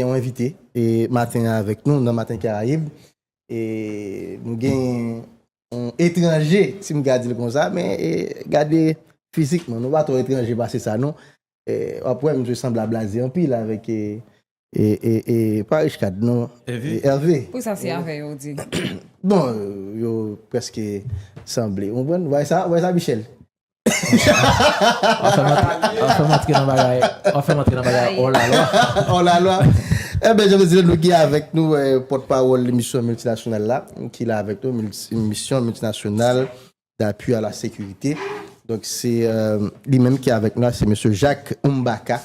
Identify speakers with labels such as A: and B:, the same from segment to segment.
A: avons invité et matin avec nous dans Matin Caraïbe et nous avons un étranger, si je regarde comme ça, mais regardez physiquement, nous ne pouvons pas étranger passer ça, non. Après, je semble à blaser un pile avec pas Richard, non. Hervé.
B: Pour ça, c'est Hervé, on dit.
A: Bon, yo presque semblé. On voit ça, Michel.
C: On fait montrer dans bagaille. Oh la loi.
A: Oh la loi. Eh bien, je veux dire, nous qui avec nous, porte-parole de l'émission multinationale là, qui est avec nous, une mission multinationale d'appui à la sécurité. Donc, c'est lui-même qui est avec nous, c'est M. Jacques Umbaka,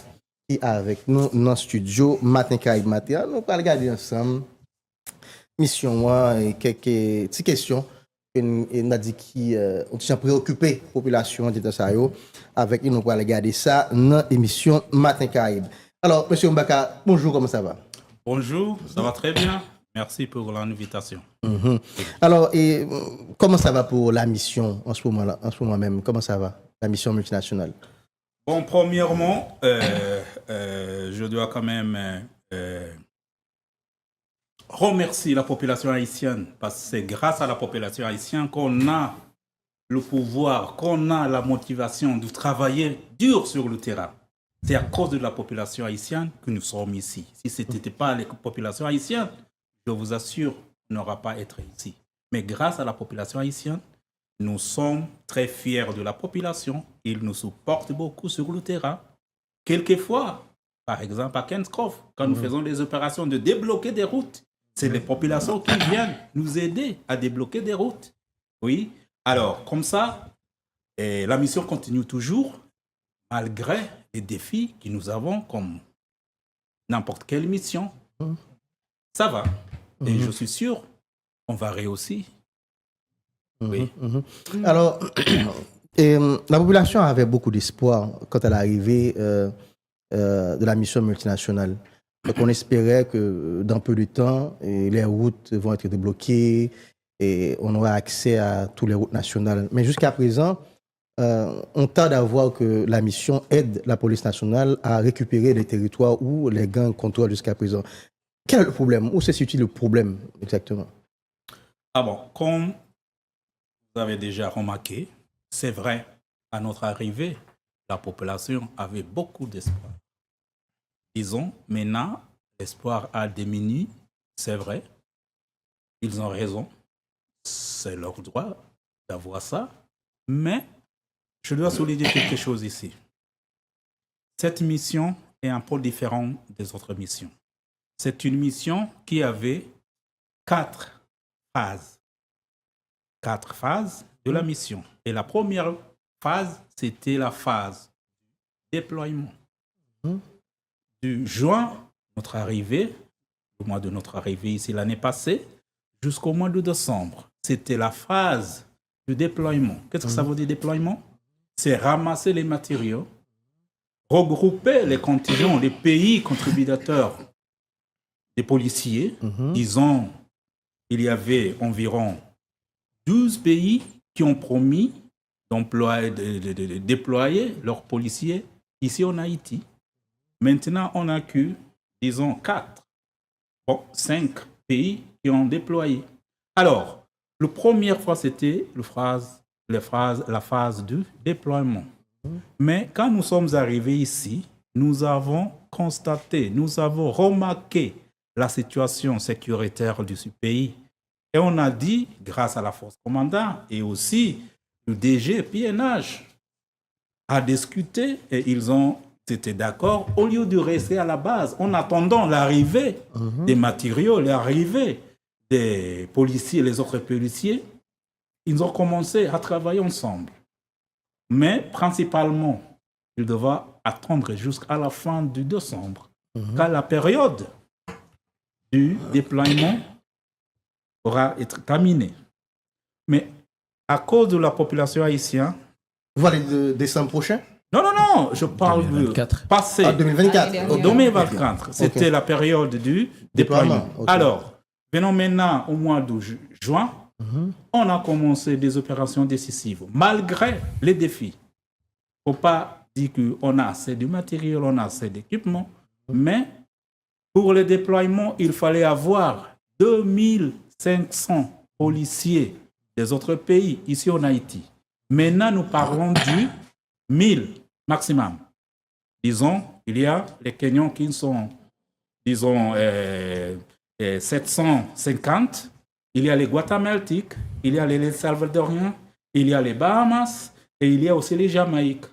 A: qui est avec nous dans le studio Matin Caraïbe Matin. Nous allons regarder ensemble mission et quelques petites questions. On a dit qui ont préoccupé la population de Tassayo. Avec nous, nous allons regarder ça dans l'émission Matin Caraïbe. Alors, M. Umbaka, bonjour, comment ça va?
D: Bonjour, ça va très bien. Merci pour l'invitation.
A: Alors, comment ça va pour la mission en ce moment même? Comment ça va, la mission multinationale?
D: Bon, premièrement, je dois quand même remercier la population haïtienne parce que c'est grâce à la population haïtienne qu'on a le pouvoir, qu'on a la motivation de travailler dur sur le terrain. C'est à cause de la population haïtienne que nous sommes ici. Si ce n'était pas la population haïtienne, je vous assure, on n'aura pas été ici. Mais grâce à la population haïtienne, nous sommes très fiers de la population. Ils nous supportent beaucoup sur le terrain. Quelquefois, par exemple à Kenskov, quand nous faisons des opérations de débloquer des routes, c'est les populations qui viennent nous aider à débloquer des routes. Oui. Alors, comme ça, la mission continue toujours, malgré les défis que nous avons comme n'importe quelle mission. Ça va. Et je suis sûr qu'on va réussir. Oui.
A: Alors, la population avait beaucoup d'espoir quand elle est arrivée de la mission multinationale. Donc, on espérait que dans peu de temps, les routes vont être débloquées et on aura accès à toutes les routes nationales. Mais jusqu'à présent, on tarde à voir que la mission aide la police nationale à récupérer les territoires où les gangs contrôlent jusqu'à présent. Quel est le problème? Où se situe le problème exactement?
D: Ah bon, comme vous avez déjà remarqué, c'est vrai, à notre arrivée, la population avait beaucoup d'espoir. Disons, maintenant, l'espoir a diminué, c'est vrai. Ils ont raison, c'est leur droit d'avoir ça. Mais je dois souligner quelque chose ici. Cette mission est un peu différente des autres missions. C'est une mission qui avait 4 phases. 4 phases de la mission. Et la première phase, c'était la phase déploiement. Du juin, notre arrivée, au mois de notre arrivée ici l'année passée, jusqu'au mois de décembre, c'était la phase du déploiement. Qu'est-ce que ça veut dire déploiement? C'est ramasser les matériaux, regrouper les contingents, les pays contributeurs des policiers. Disons, il y avait environ 12 pays qui ont promis de déployer leurs policiers ici en Haïti. Maintenant, on n'a que, disons, 5 pays qui ont déployé. Alors, la première fois, c'était la phase du déploiement. Mais quand nous sommes arrivés ici, nous avons constaté, nous avons remarqué la situation sécuritaire de ce pays. Et on a dit, grâce à la force commandante et aussi le DG PNH, a discuté et ils ont été d'accord au lieu de rester à la base en attendant l'arrivée des matériaux, l'arrivée des policiers, les autres policiers. Ils ont commencé à travailler ensemble. Mais principalement, ils devaient attendre jusqu'à la fin du décembre, quand la période du déploiement aura été terminée. Mais à cause de la population haïtienne...
A: Vous parlez de décembre prochain?
D: Non, je parle
C: 2024.
D: de passé.
A: Ah, 2024.
D: En 2024, c'était la période du déploiement.
A: Okay.
D: Alors, venons maintenant au mois de juin, on a commencé des opérations décisives, malgré les défis. Il ne faut pas dire qu'on a assez de matériel, on a assez d'équipement, mais Pour le déploiement, il fallait avoir 2500 policiers des autres pays, ici en Haïti. Maintenant, nous parlons du 1000 maximum. Disons, il y a les Kenyans qui sont, disons, 750. Il y a les Guatémaltèques, il y a les Salvadoriens, il y a les Bahamas et il y a aussi les Jamaïques.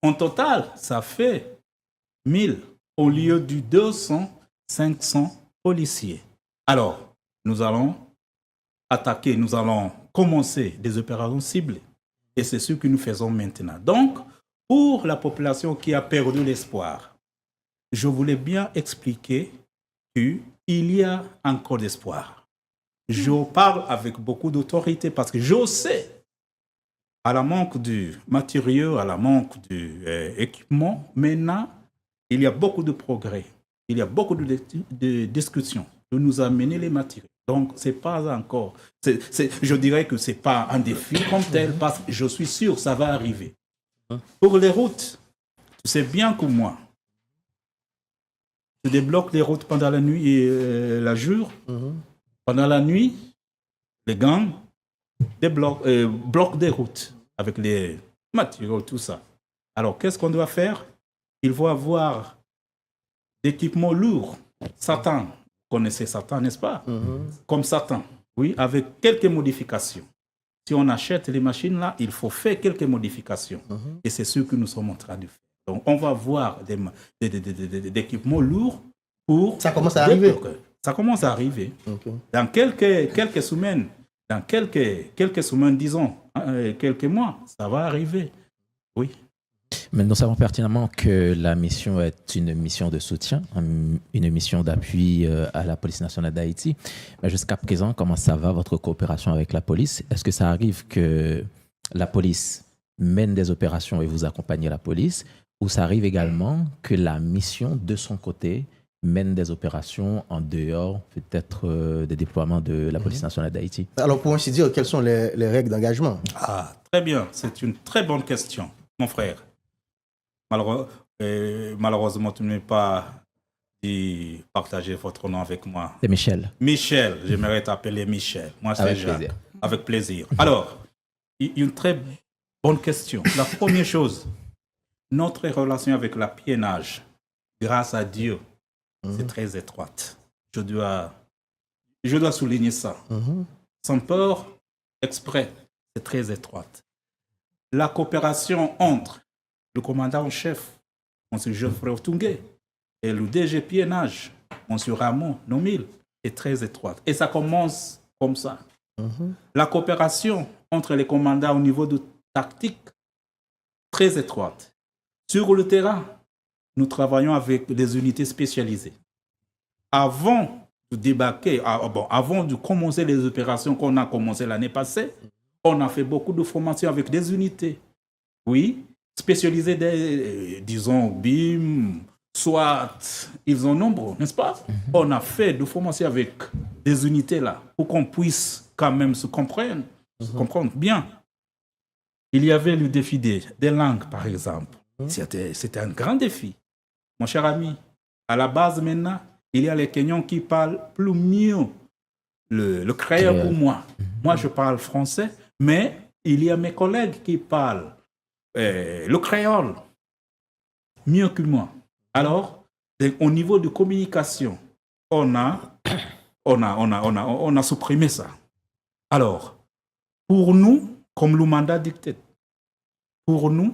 D: En total, ça fait 1000 au lieu du 200, 500 policiers. Alors, nous allons attaquer, nous allons commencer des opérations ciblées. Et c'est ce que nous faisons maintenant. Donc, pour la population qui a perdu l'espoir, je voulais bien expliquer qu'il y a encore d'espoir. Je parle avec beaucoup d'autorité parce que je sais, à la manque du matériel, à la manque du équipement, maintenant, il y a beaucoup de progrès. Il y a beaucoup de discussions de nous amener les matériaux. Donc, c'est pas encore... je dirais que ce n'est pas un défi comme tel, parce que je suis sûr que ça va arriver. Pour les routes, tu sais bien que moi, je débloque les routes pendant la nuit et la jour. Pendant la nuit, les gangs bloquent des routes avec les matériaux, tout ça. Alors, qu'est-ce qu'on doit faire? Il faut avoir d'équipements lourds. Satan, vous connaissez Satan, n'est-ce pas? Comme Satan, oui, avec quelques modifications. Si on achète les machines là, il faut faire quelques modifications. Et c'est ce que nous sommes en train de faire. Donc, on va avoir des équipements lourds pour...
A: Ça commence à arriver.
D: Ça commence à arriver. Dans quelques semaines, disons, quelques mois, ça va arriver. Oui.
C: Mais nous savons pertinemment que la mission est une mission de soutien, une mission d'appui à la police nationale d'Haïti. Mais jusqu'à présent, comment ça va, votre coopération avec la police? Est-ce que ça arrive que la police mène des opérations et vous accompagnez la police? Ou ça arrive également que la mission, de son côté, mène des opérations en dehors peut-être des déploiements de la police nationale d'Haïti? Alors,
A: pour ainsi dire, quelles sont les règles d'engagement?
D: Ah, très bien. C'est une très bonne question, mon frère. Malheureusement, tu ne m'as pas dit partager votre nom avec moi.
C: C'est Michel.
D: Michel, j'aimerais t'appeler Michel. Moi, c'est Jacques. Plaisir. Avec plaisir. Alors, une très bonne question. La première chose, notre relation avec la PNH, grâce à Dieu, c'est très étroite. Je dois souligner ça. Sans peur, exprès, c'est très étroite. La coopération entre le commandant en chef, M. Geoffrey Otungue, et le DG PNH, M. Ramon Nomil, est très étroite. Et ça commence comme ça. La coopération entre les commandants au niveau de tactique, très étroite. Sur le terrain, nous travaillons avec des unités spécialisées. Avant de débarquer, avant de commencer les opérations qu'on a commencées l'année passée, on a fait beaucoup de formations avec des unités. Oui, spécialisées, disons, BIM, SWAT, ils ont nombreux, n'est-ce pas? On a fait de formations avec des unités là, pour qu'on puisse quand même se comprendre bien. Il y avait le défi des langues, par exemple. C'était un grand défi. Mon cher ami, à la base maintenant, il y a les Kenyans qui parlent plus mieux le créole pour moi. Moi, je parle français, mais il y a mes collègues qui parlent le créole mieux que moi. Alors, au niveau de communication, on a supprimé ça. Alors, pour nous, comme le mandat dicté, pour nous,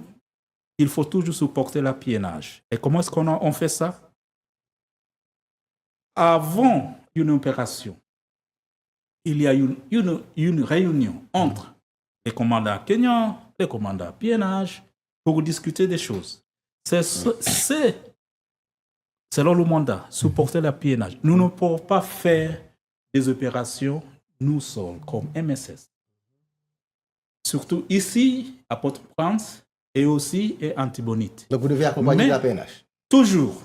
D: il faut toujours supporter la PNH. Et comment est-ce qu'on fait ça? Avant une opération, il y a une réunion entre les commandants kenyans, les commandants PNH, pour discuter des choses. C'est selon le mandat, supporter la PNH. Nous ne pouvons pas faire des opérations nous seuls, comme MSS. Surtout ici, à Port-au-Prince, et aussi à Antibonite.
A: Donc vous devez accompagner la PNH?
D: Toujours.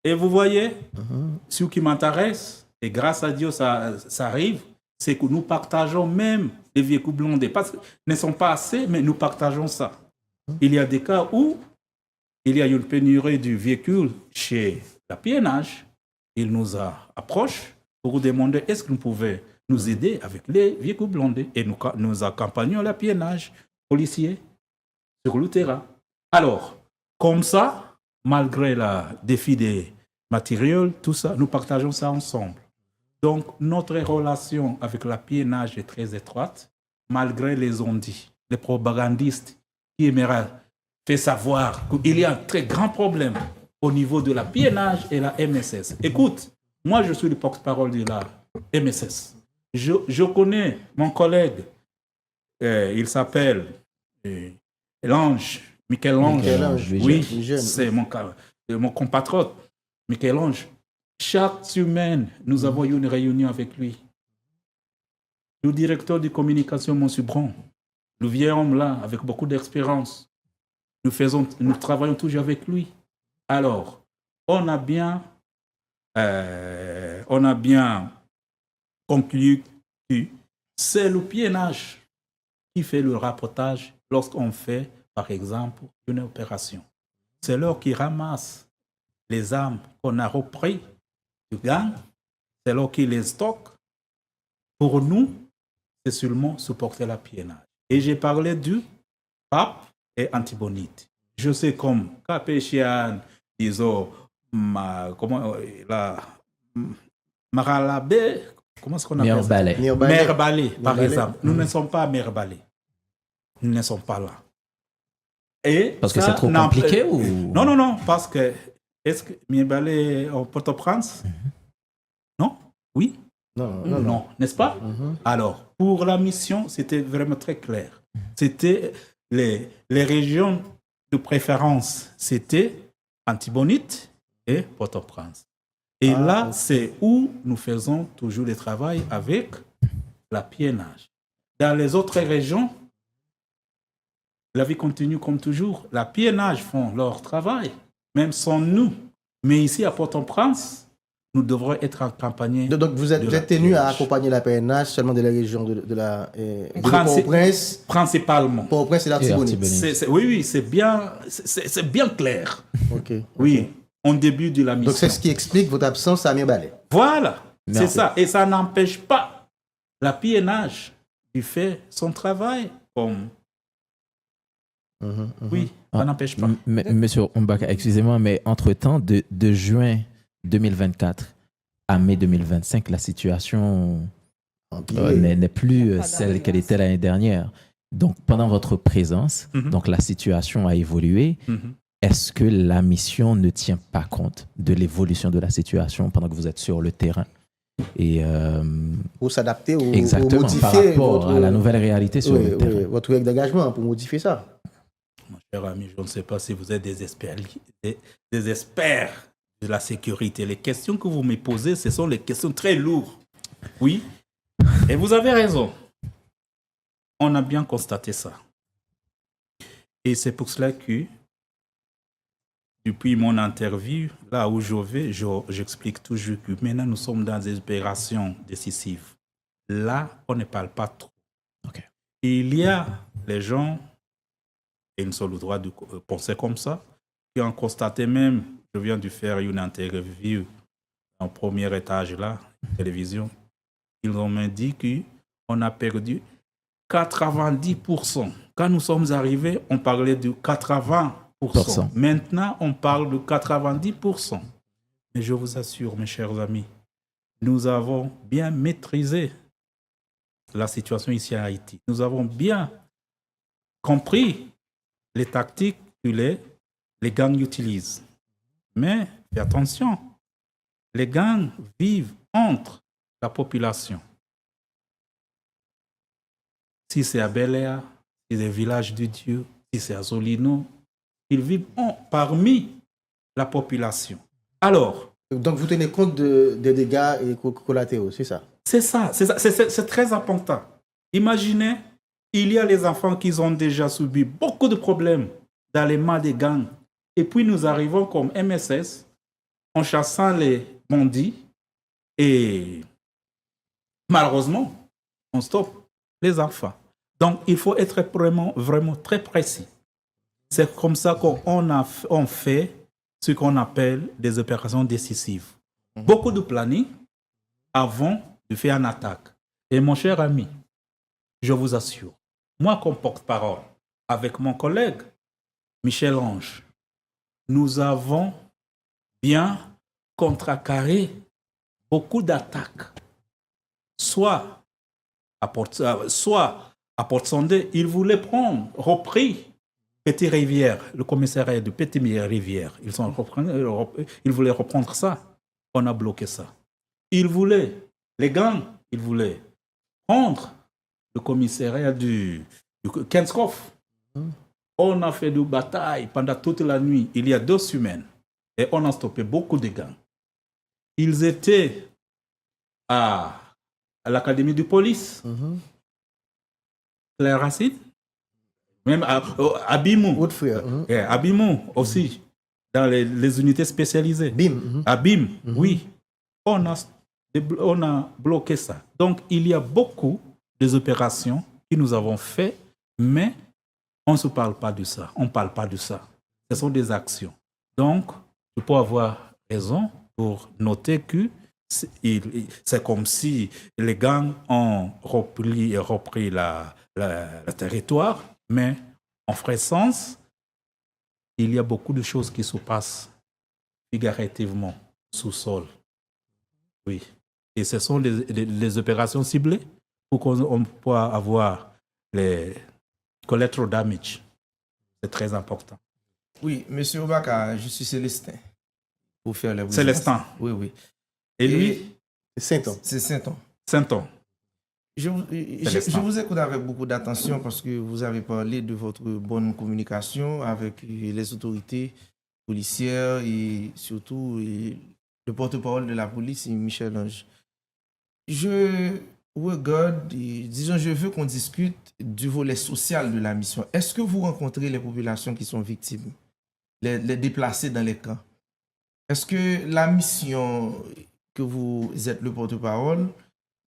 D: Et vous voyez, ce qui m'intéresse, et grâce à Dieu ça arrive, c'est que nous partageons même les véhicules blindés. Parce qu'ils ne sont pas assez, mais nous partageons ça. Il y a des cas où il y a une pénurie du véhicule chez la PNH. Il nous approche pour demander est-ce que nous pouvons nous aider avec les véhicules blindés. Et nous accompagnons la PNH, policiers, sur le terrain. Alors, comme ça, malgré le défi des matériels, tout ça, nous partageons ça ensemble. Donc, notre relation avec la PNH est très étroite, malgré les ondits, les propagandistes qui aimeraient faire savoir qu'il y a un très grand problème au niveau de la PNH et la MSS. Écoute, moi, je suis le porte-parole de la MSS. Je connais mon collègue, il s'appelle Michel-Ange. Oui, c'est mon compatriote, Michel-Ange. Chaque semaine, nous avons eu une réunion avec lui. Le directeur de communication, M. Bron, le vieil homme là, avec beaucoup d'expérience, nous travaillons toujours avec lui. Alors, on a bien conclu que c'est le PNH qui fait le rapportage lorsqu'on fait, par exemple, une opération. C'est l'heure qui ramasse les armes qu'on a repris du gang, c'est l'heure qui les stocke. Pour nous, c'est seulement supporter la PNH. Et j'ai parlé du pape et Antibonite. Je sais comme Capéchian, disons, Maralabé, comment est-ce qu'on appelle ça? Mère Balé, par exemple. Nous ne sommes pas Mère Balé. Nous ne sommes pas là. Et
C: parce que c'est trop compliqué ou...
D: Non, parce que est-ce que Mère Balé au Port-au-Prince? Non? Oui? Non, n'est-ce pas? Alors, pour la mission, c'était vraiment très clair. C'était les régions de préférence, c'était Antibonite et Port-au-Prince. Et là, c'est où nous faisons toujours le travail avec la PNH. Dans les autres régions, la vie continue comme toujours. La PNH font leur travail, même sans nous. Mais ici, à Port-au-Prince, nous devrons être accompagnés.
A: Donc, vous êtes tenu à accompagner la PNH seulement de la région de Port-au-Prince.
D: Principalement.
A: Port-au-Prince et l'Artibonite.
D: Oui, c'est bien clair.
A: OK.
D: Oui, en début de la mission.
A: Donc, c'est ce qui explique votre absence à Mirbalais.
D: Voilà, c'est ça. Et ça n'empêche pas la PNH de faire son travail comme... Oui, ça n'empêche pas.
C: Monsieur Oumbaka, excusez-moi, mais entre-temps, de juin 2024 à mai 2025, la situation n'est plus celle qu'elle était l'année dernière. Donc, pendant votre présence, donc la situation a évolué. Est-ce que la mission ne tient pas compte de l'évolution de la situation pendant que vous êtes sur le terrain? Et
A: pour s'adapter ou
C: exactement,
A: modifier
C: par rapport à la nouvelle réalité sur le terrain.
A: Votre règle d'engagement pour modifier ça.
D: Mon cher ami, je ne sais pas si vous êtes des experts de la sécurité. Les questions que vous me posez, ce sont les questions très lourdes. Oui, et vous avez raison. On a bien constaté ça. Et c'est pour cela que, depuis mon interview, là où je vais, j'explique toujours que maintenant nous sommes dans des opérations décisives. Là, on ne parle pas trop.
C: Okay.
D: Il y a les gens, et ils ont le droit de penser comme ça, qui ont constaté même, je viens de faire une interview en premier étage là, télévision, ils ont même dit qu'on a perdu 90%. Quand nous sommes arrivés, on parlait de 80%. Maintenant, on parle de 90%. Mais je vous assure, mes chers amis, nous avons bien maîtrisé la situation ici à Haïti. Nous avons bien compris les tactiques que les gangs utilisent. Mais faites attention, les gangs vivent entre la population. Si c'est à Bel-Air, si c'est au village de Dieu, si c'est à Zolino, ils vivent parmi la population. Alors...
A: Donc, vous tenez compte des dégâts et collatéraux, c'est ça?
D: C'est ça, c'est très important. Imaginez, il y a les enfants qui ont déjà subi beaucoup de problèmes dans les mains des gangs. Et puis, nous arrivons comme MSS en chassant les bandits et malheureusement, on stoppe les enfants. Donc, il faut être vraiment très précis. C'est comme ça on fait ce qu'on appelle des opérations décisives. Beaucoup de planning avant de faire une attaque. Et mon cher ami, je vous assure, moi comme porte-parole, avec mon collègue Michel Ange, nous avons bien contrecarré beaucoup d'attaques. Soit à Port-Sondé, ils voulaient repris Petit-Rivière, le commissariat de Petit-Rivière. Ils voulaient reprendre ça. On a bloqué ça. Les gangs, ils voulaient prendre le commissariat du Kenskoff. On a fait des batailles pendant toute la nuit, il y a 2 semaines. Et on a stoppé beaucoup de gangs. Ils étaient à l'académie de police. Claire Racine. Même à Bimou. À Bimou aussi. Dans les unités spécialisées.
A: BIM.
D: À BIM, oui. On a bloqué ça. Donc, il y a beaucoup d'opérations que nous avons faites, mais on ne se parle pas de ça. On ne parle pas de ça. Ce sont des actions. Donc, je peux avoir raison pour noter que c'est comme si les gangs ont repris le territoire, mais en vrai sens, il y a beaucoup de choses qui se passent figurativement sous-sol. Oui. Et ce sont les opérations ciblées pour qu'on puisse avoir les collateral damage. C'est très important.
B: Oui, monsieur Obaka, je suis Célestin. Pour faire les
D: Célestin.
B: Oui.
D: Et lui,
A: Saint-Ton.
B: C'est Saint-Ton.
D: Saint-Ton.
B: Je vous écoute avec beaucoup d'attention parce que vous avez parlé de votre bonne communication avec les autorités policières et surtout le porte-parole de la police, Michel Ange. Je veux qu'on discute du volet social de la mission. Est-ce que vous rencontrez les populations qui sont victimes, les déplacés dans les camps? Est-ce que la mission que vous êtes le porte-parole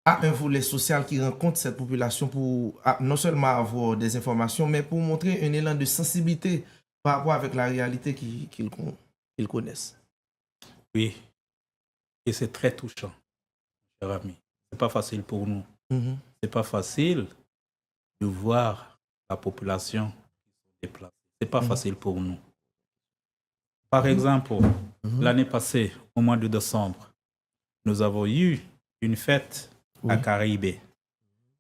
B: a un volet social qui rencontre cette population pour non seulement avoir des informations, mais pour montrer un élan de sensibilité par rapport avec la réalité qu'ils connaissent?
D: Oui. Et c'est très touchant, cher ami. C'est pas facile pour nous. C'est pas facile de voir la population déplacée. C'est pas facile pour nous. Par exemple, l'année passée, au mois de décembre, nous avons eu une fête à Caribé.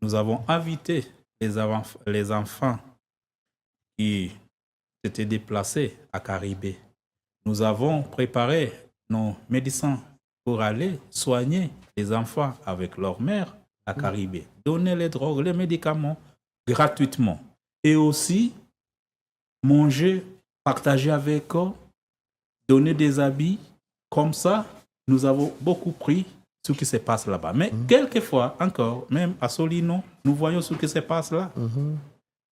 D: Nous avons invité les enfants qui s'étaient déplacés à Caribé. Nous avons préparé nos médecins pour aller soigner les enfants avec leur mère à Caribé. Donner les drogues, les médicaments gratuitement. Et aussi manger, partager avec eux, donner des habits. Comme ça, nous avons beaucoup pris ce qui se passe là-bas. Mais quelquefois, encore, même à Solino, nous voyons ce qui se passe là.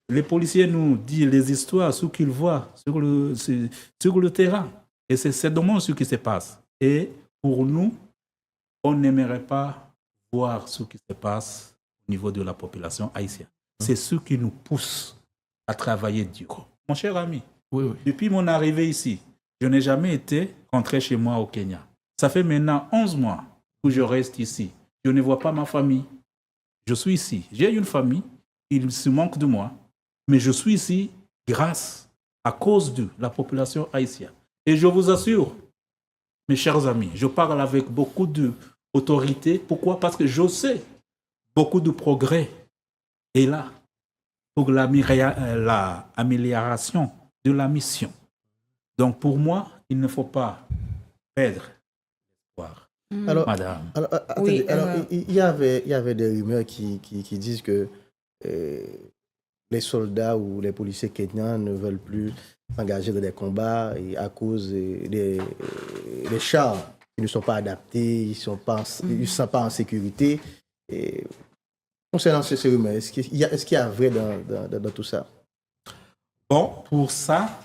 D: Les policiers nous disent les histoires, ce qu'ils voient sur le terrain. Et c'est dommage ce qui se passe. Et pour nous, on n'aimerait pas voir ce qui se passe au niveau de la population haïtienne. C'est ce qui nous pousse à travailler dur. Mon cher ami, depuis mon arrivée ici, je n'ai jamais été rentré chez moi au Kenya. Ça fait maintenant 11 mois que je reste ici. Je ne vois pas ma famille. Je suis ici. J'ai une famille. Il se manque de moi. Mais je suis ici à cause de la population haïtienne. Et je vous assure, mes chers amis, je parle avec beaucoup d'autorité. Pourquoi? Parce que je sais beaucoup de progrès est là pour l'amélioration de la mission. Donc pour moi, il ne faut pas perdre l'espoir.
A: Alors,
D: Madame.
A: Attendez, il y avait des rumeurs qui disent que les soldats ou les policiers kenyans ne veulent plus s'engager dans des combats à cause des chars qui ne sont pas adaptés, ils ne sont pas en sécurité. Et concernant ces rumeurs, est-ce qu'il y a vrai dans tout ça?
D: Bon, pour ça,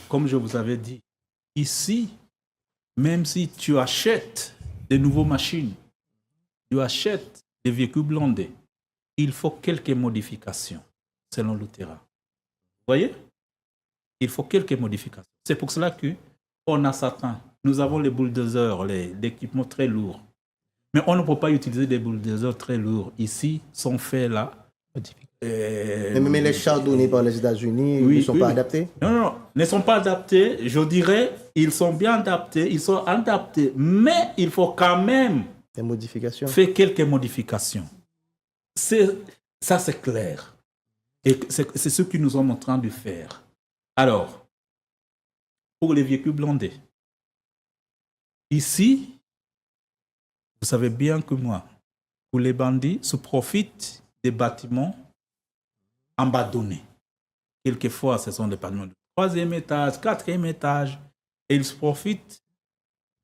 D: comme je vous avais dit, ici, même si tu achètes de nouvelles machines, tu achètes des véhicules blindés, il faut quelques modifications selon le terrain. voyez? Il faut quelques modifications. C'est pour cela qu'on a certains. Nous avons les bulldozers, l'équipement très lourd. Mais on ne peut pas utiliser des bulldozers très lourds. Ici, sont faits là.
A: Mais les chars donnés par les États-Unis ne sont pas adaptés?
D: Non, ne sont pas adaptés. Je dirais, ils sont bien adaptés, mais il faut quand même
A: Des modifications.
D: faire quelques modifications. Ça, c'est clair. Et c'est ce que nous sommes en train de faire. Alors, pour les véhicules blindés, ici, vous savez bien que moi, pour les bandits, se profitent des bâtiments abandonnés. Quelquefois, ce sont des bâtiments de 3e étage, 4e étage, et ils se profitent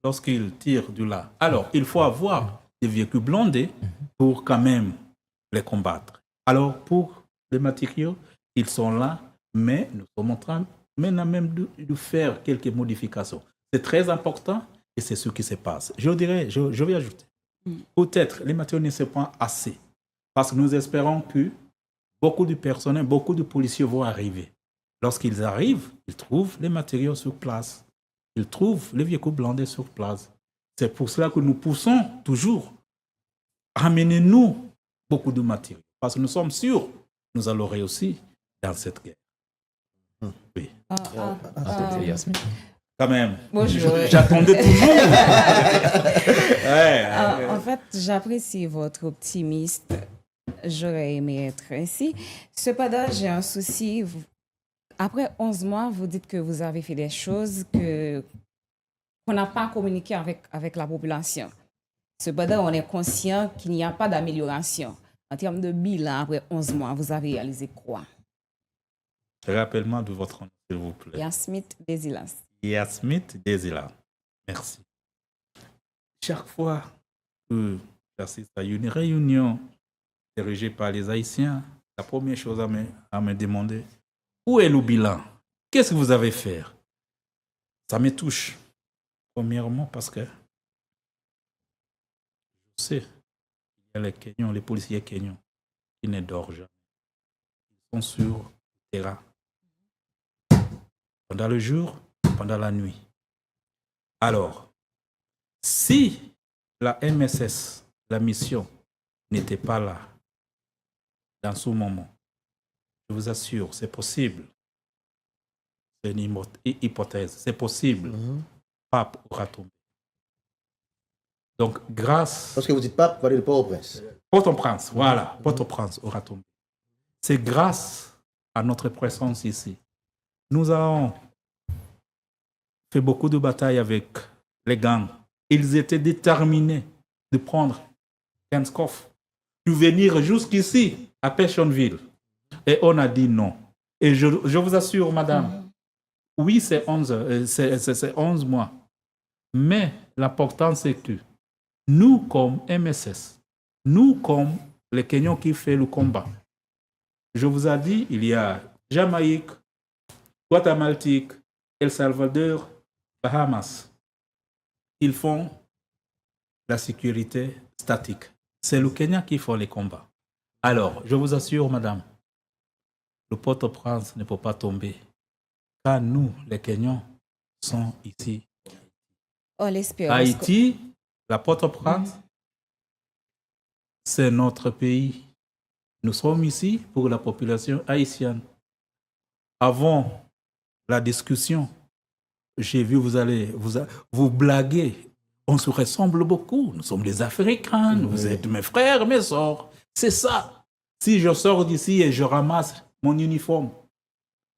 D: lorsqu'ils tirent de là. Alors, il faut avoir des véhicules blindés pour quand même les combattre. Alors, pour les matériaux, ils sont là, mais nous sommes en train maintenant même de faire quelques modifications. C'est très important et c'est ce qui se passe. Je dirais, je vais ajouter, peut-être les matériaux ne sont pas assez, parce que nous espérons que beaucoup de personnel, beaucoup de policiers vont arriver. Lorsqu'ils arrivent, ils trouvent les matériaux sur place. Ils trouvent les véhicules blindés sur place. C'est pour cela que nous poussons toujours. Ramenez-nous beaucoup de matériaux. Parce que nous sommes sûrs que nous allons réussir dans cette guerre. Oui.
C: Yasmine.
D: Quand même.
E: Bonjour.
D: J'attendais toujours.
E: En fait, j'apprécie votre optimisme. J'aurais aimé être ainsi. Cependant, j'ai un souci. Après 11 mois, vous dites que vous avez fait des choses qu'on n'a pas communiqué avec la population. Cependant, on est conscient qu'il n'y a pas d'amélioration. En termes de bilan, après 11 mois, vous avez réalisé quoi?
D: Rappelle-moi de votre nom, s'il vous plaît.
E: Yasmine Desilas.
D: Yasmine Desilas. Merci. Chaque fois que j'assiste à une réunion dirigée par les Haïtiens, la première chose à me demander, où est le bilan? Qu'est-ce que vous avez fait? Ça me touche. Premièrement, parce que je sais, il y a les Kenyans, les policiers kenyans qui ne dorment jamais. Ils sont sur le terrain. Pendant le jour, pendant la nuit. Alors, si la MSS, la mission, n'était pas là, dans ce moment, je vous assure, c'est possible. C'est une hypothèse. C'est possible. Pape aura tombé. Donc, grâce...
A: Parce que vous dites Pape, vous parlez de Port-au-Prince.
D: Port-au-Prince, voilà. Port-au-Prince aura tombé. C'est grâce à notre présence ici. Nous avons fait beaucoup de batailles avec les gangs. Ils étaient déterminés de prendre Kenskoff, de venir jusqu'ici, à Pétionville. Et on a dit non. Et je vous assure, madame, oui, c'est 11 mois. Mais l'important, c'est que nous, comme MSS, nous, comme les Kenyans qui font le combat, je vous ai dit, il y a Jamaïque, Guatémaltique, El Salvador, Bahamas. Ils font la sécurité statique. C'est le Kenya qui fait les combats. Alors, je vous assure, madame, le Port-au-Prince ne peut pas tomber. Car nous, les Kenyans, sommes ici.
E: On l'espère.
D: Haïti, la Port-au-Prince, c'est notre pays. Nous sommes ici pour la population haïtienne. Avant la discussion, j'ai vu vous blaguer. On se ressemble beaucoup. Nous sommes des Africains. Vous êtes mes frères, mes sœurs. C'est ça. Si je sors d'ici et je ramasse mon uniforme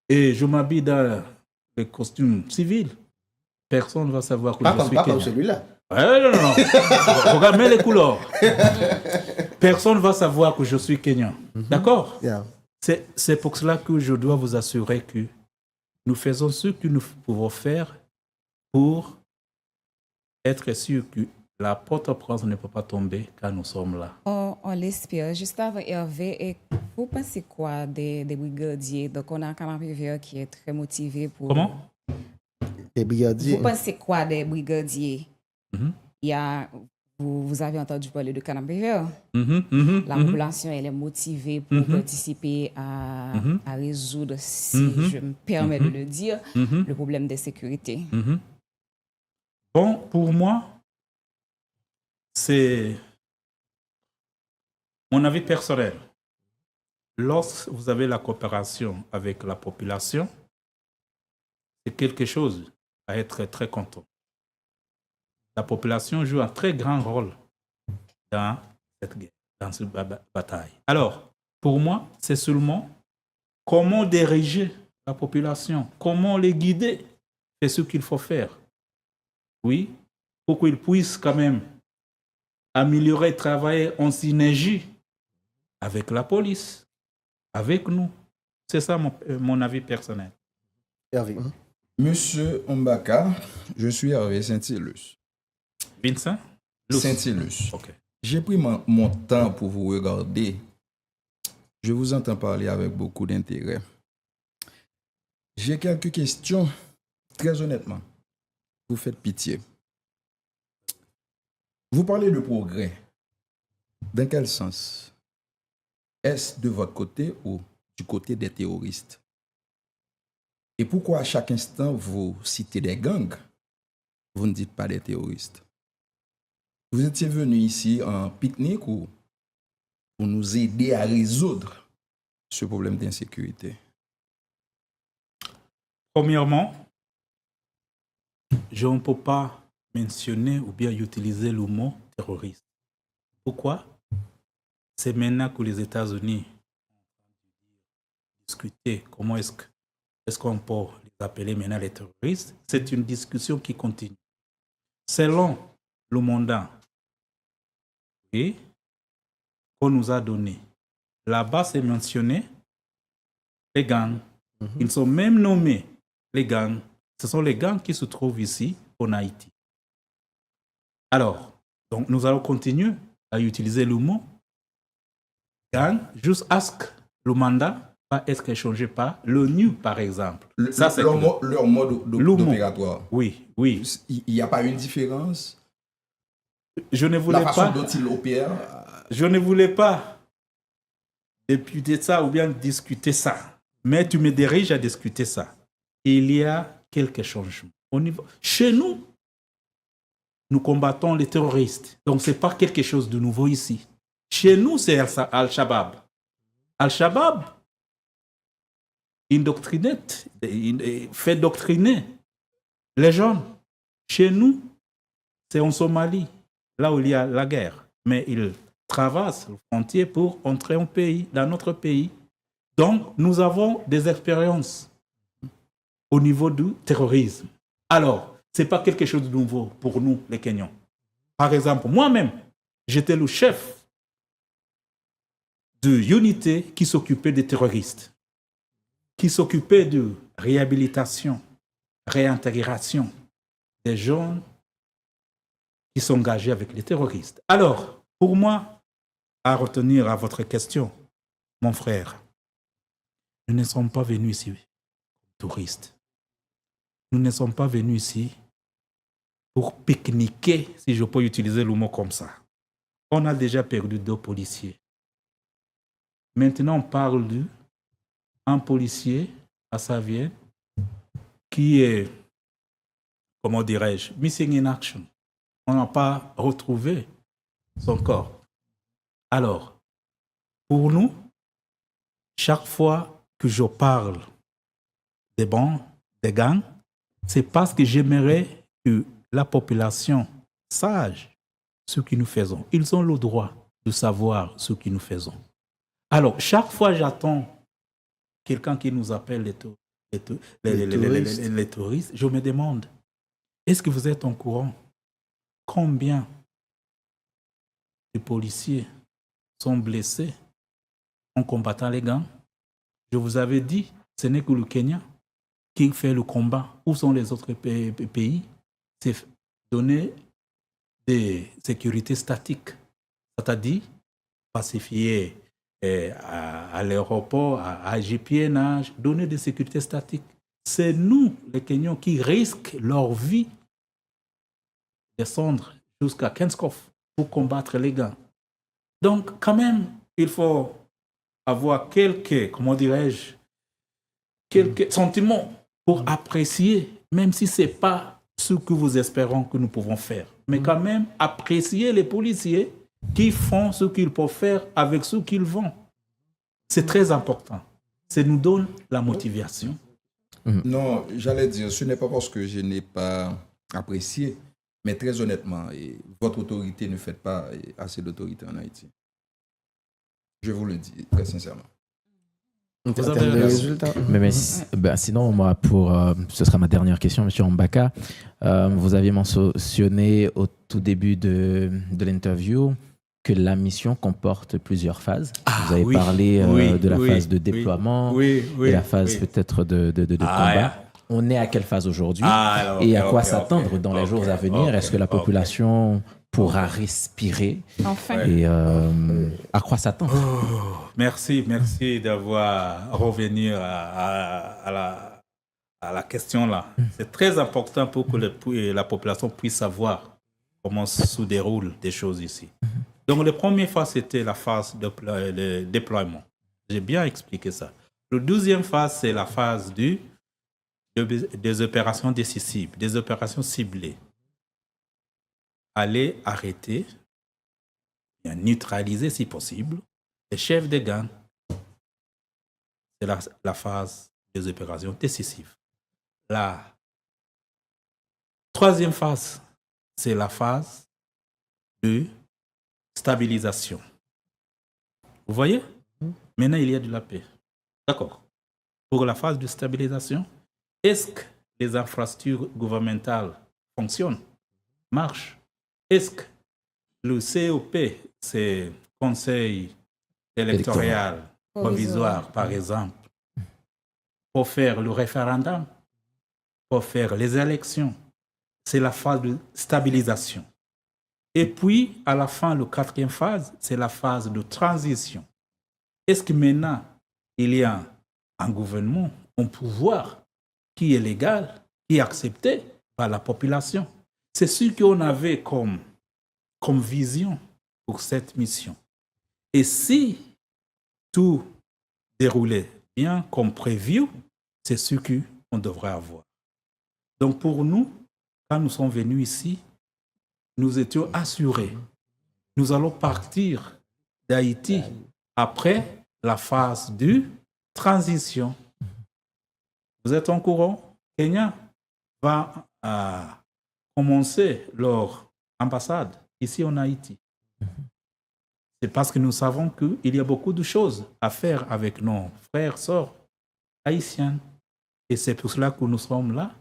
D: et je m'habille dans le costume civil, personne ne va savoir que je suis
A: Pas
D: Kenyan.
A: comme celui-là.
D: Non. Regardez les couleurs. Personne ne va savoir que je suis Kenyan. D'accord?
A: Yeah.
D: C'est pour cela que je dois vous assurer que nous faisons ce que nous pouvons faire pour être sûr que la Port-au-Prince ne peut pas tomber quand nous sommes là.
E: On l'espère. Juste avant Hervé, et vous pensez quoi des brigadiers? Donc, on a un Canapé qui est très motivé pour...
D: Comment?
A: Les brigadiers.
E: Vous pensez quoi des brigadiers? Il y a, vous avez entendu parler de Canapé.
D: Mhm,
E: La population, elle est motivée pour participer à résoudre, si je me permets de le dire, le problème de sécurité.
D: Bon, pour moi, c'est mon avis personnel. Lorsque vous avez la coopération avec la population, c'est quelque chose à être très content. La population joue un très grand rôle dans cette guerre, dans cette bataille. Alors, pour moi, c'est seulement comment diriger la population, comment les guider, c'est ce qu'il faut faire. Oui, pour qu'ils puissent quand même améliorer, travailler en synergie avec la police, avec nous. C'est ça mon avis personnel.
A: Hervé.
F: Monsieur Mbaka, je suis Hervé Saint-Ilus.
D: Vincent?
F: Saint-Ilus.
D: Ok.
F: J'ai pris mon temps pour vous regarder. Je vous entends parler avec beaucoup d'intérêt. J'ai quelques questions, très honnêtement. Vous faites pitié. Vous parlez de progrès. Dans quel sens? Est-ce de votre côté ou du côté des terroristes? Et pourquoi à chaque instant vous citez des gangs? Vous ne dites pas des terroristes. Vous étiez venu ici en pique-nique ou pour nous aider à résoudre ce problème d'insécurité?
D: Premièrement, je ne peux pas mentionner ou bien utiliser le mot terroriste. Pourquoi? C'est maintenant que les États-Unis discuter comment est-ce qu'on peut les appeler maintenant les terroristes. C'est une discussion qui continue. Selon le mandat qu'on nous a donné, là-bas c'est mentionné les gangs. Ils sont même nommés les gangs. Ce sont les gangs qui se trouvent ici en Haïti. Alors, donc nous allons continuer à utiliser le mot gang jusqu'à ce que le mandat va être échangé par l'ONU, par exemple. Ça, c'est
F: leur mode d'opératoire.
D: Oui, oui.
F: Il n'y a pas une différence?
D: Je ne voulais
F: La façon
D: pas,
F: dont ils opèrent?
D: je ne voulais pas discuter ça ou bien discuter ça. Mais tu me diriges à discuter ça. Il y a quelques changements. Chez nous, nous combattons les terroristes. Donc, ce n'est pas quelque chose de nouveau ici. Chez nous, c'est Al-Shabaab. Al-Shabaab fait doctriner les jeunes. Chez nous, c'est en Somalie, là où il y a la guerre. Mais ils traversent le frontière pour entrer dans notre pays. Donc, nous avons des expériences au niveau du terrorisme. Alors, ce n'est pas quelque chose de nouveau pour nous, les Kenyans. Par exemple, moi-même, j'étais le chef de unité qui s'occupait des terroristes, qui s'occupait de réhabilitation, réintégration des jeunes qui sont engagés avec les terroristes. Alors, pour moi, à retenir à votre question, mon frère, nous ne sommes pas venus ici touristes. Nous ne sommes pas venus ici pour pique-niquer, si je peux utiliser le mot comme ça. On a déjà perdu 2 policiers. Maintenant, on parle d'un policier à Savienne qui est, comment dirais-je, missing in action. On n'a pas retrouvé son corps. Alors, pour nous, chaque fois que je parle des bancs, des gangs, c'est parce que j'aimerais que la population sache ce que nous faisons. Ils ont le droit de savoir ce que nous faisons. Alors, chaque fois j'attends quelqu'un qui nous appelle les touristes, je me demande, est-ce que vous êtes au courant combien de policiers sont blessés en combattant les gangs? Je vous avais dit, ce n'est que le Kenya qui fait le combat. Où sont les autres pays? C'est donner des sécurités statiques, c'est-à-dire pacifier à l'aéroport, à GPNH, donner des sécurités statiques. C'est nous, les Kenyans, qui risquent leur vie de descendre jusqu'à Kenskoff pour combattre les gangs. Donc, quand même, il faut avoir quelques, comment dirais-je, quelques sentiments pour apprécier, même si ce n'est pas ce que nous espérons que nous pouvons faire. Mais quand même, apprécier les policiers qui font ce qu'ils peuvent faire avec ce qu'ils vont. C'est très important. Ça nous donne la motivation.
F: Non, j'allais dire, ce n'est pas parce que je n'ai pas apprécié, mais très honnêtement, votre autorité ne fait pas assez d'autorité en Haïti. Je vous le dis très sincèrement.
A: En
D: Vous avez
A: termes de
D: raison.
A: résultats.
C: Sinon, moi, ce sera ma dernière question, M. Mbaka. Vous aviez mentionné au tout début de l'interview que la mission comporte plusieurs phases. Vous avez parlé de la phase de déploiement et la phase peut-être de combat. On est à quelle phase aujourd'hui et à quoi s'attendre dans les jours à venir? Est-ce que la population pourra respirer
E: Enfin.
C: et à quoi s'attendre?
D: Merci d'avoir revenu à la question là. C'est très important pour que la population puisse savoir comment se déroulent des choses ici. Donc, la première phase, c'était la phase de déploiement. J'ai bien expliqué ça. La deuxième phase, c'est la phase des opérations décisives, des opérations ciblées. Aller arrêter, et neutraliser si possible, les chefs de gang. C'est la phase des opérations décisives. La troisième phase, c'est la phase de stabilisation. Vous voyez? Maintenant, il y a de la paix. D'accord. Pour la phase de stabilisation, est-ce que les infrastructures gouvernementales fonctionnent, marchent? Est-ce que le COP, c'est Conseil électoral provisoire, par exemple, pour faire le référendum, pour faire les élections, c'est la phase de stabilisation. Et puis, à la fin, la quatrième phase, c'est la phase de transition. Est-ce que maintenant, il y a un gouvernement, un pouvoir qui est légal, qui est accepté par la population? C'est ce qu'on avait comme vision pour cette mission. Et si tout déroulait bien comme prévu, c'est ce qu'on devrait avoir. Donc pour nous, quand nous sommes venus ici, nous étions assurés. Nous allons partir d'Haïti après la phase de transition. Vous êtes au courant? Kenya va commencer leur ambassade ici en Haïti. C'est parce que nous savons qu'il y a beaucoup de choses à faire avec nos frères, sœurs haïtiens. Et c'est pour cela que nous sommes là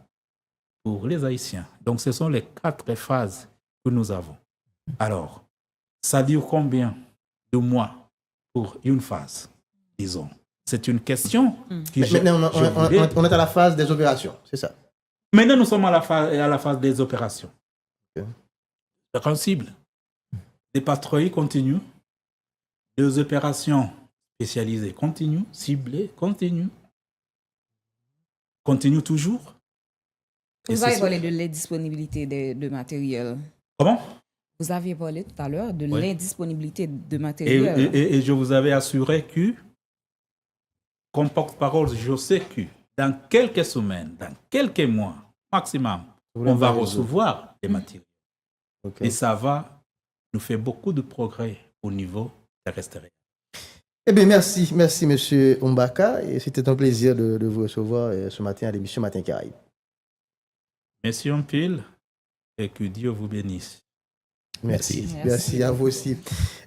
D: pour les Haïtiens. Donc ce sont les 4 phases que nous avons. Alors, ça dure combien de mois pour une phase, disons? C'est une question.
A: Maintenant, on est à la phase des opérations, c'est ça?
D: Maintenant, nous sommes à la phase des opérations.
A: Okay.
D: Sensible. Les patrouilles continuent. Les opérations spécialisées continuent. Ciblées continuent. Continuent toujours.
E: Vous avez parlé de l'indisponibilité de matériel.
D: Comment?
E: Vous aviez parlé tout à l'heure de l'indisponibilité de matériel.
D: Et je vous avais assuré que, comme porte-parole, je sais que dans quelques semaines, dans quelques mois maximum, on va recevoir les matériels. Okay. Et ça va nous faire beaucoup de progrès au niveau terrestre.
A: Eh bien, merci, M. Mbaka. Et c'était un plaisir de vous recevoir ce matin à l'émission Matin Caraïbe.
D: Merci en pile et que Dieu vous bénisse.
A: Merci à vous aussi.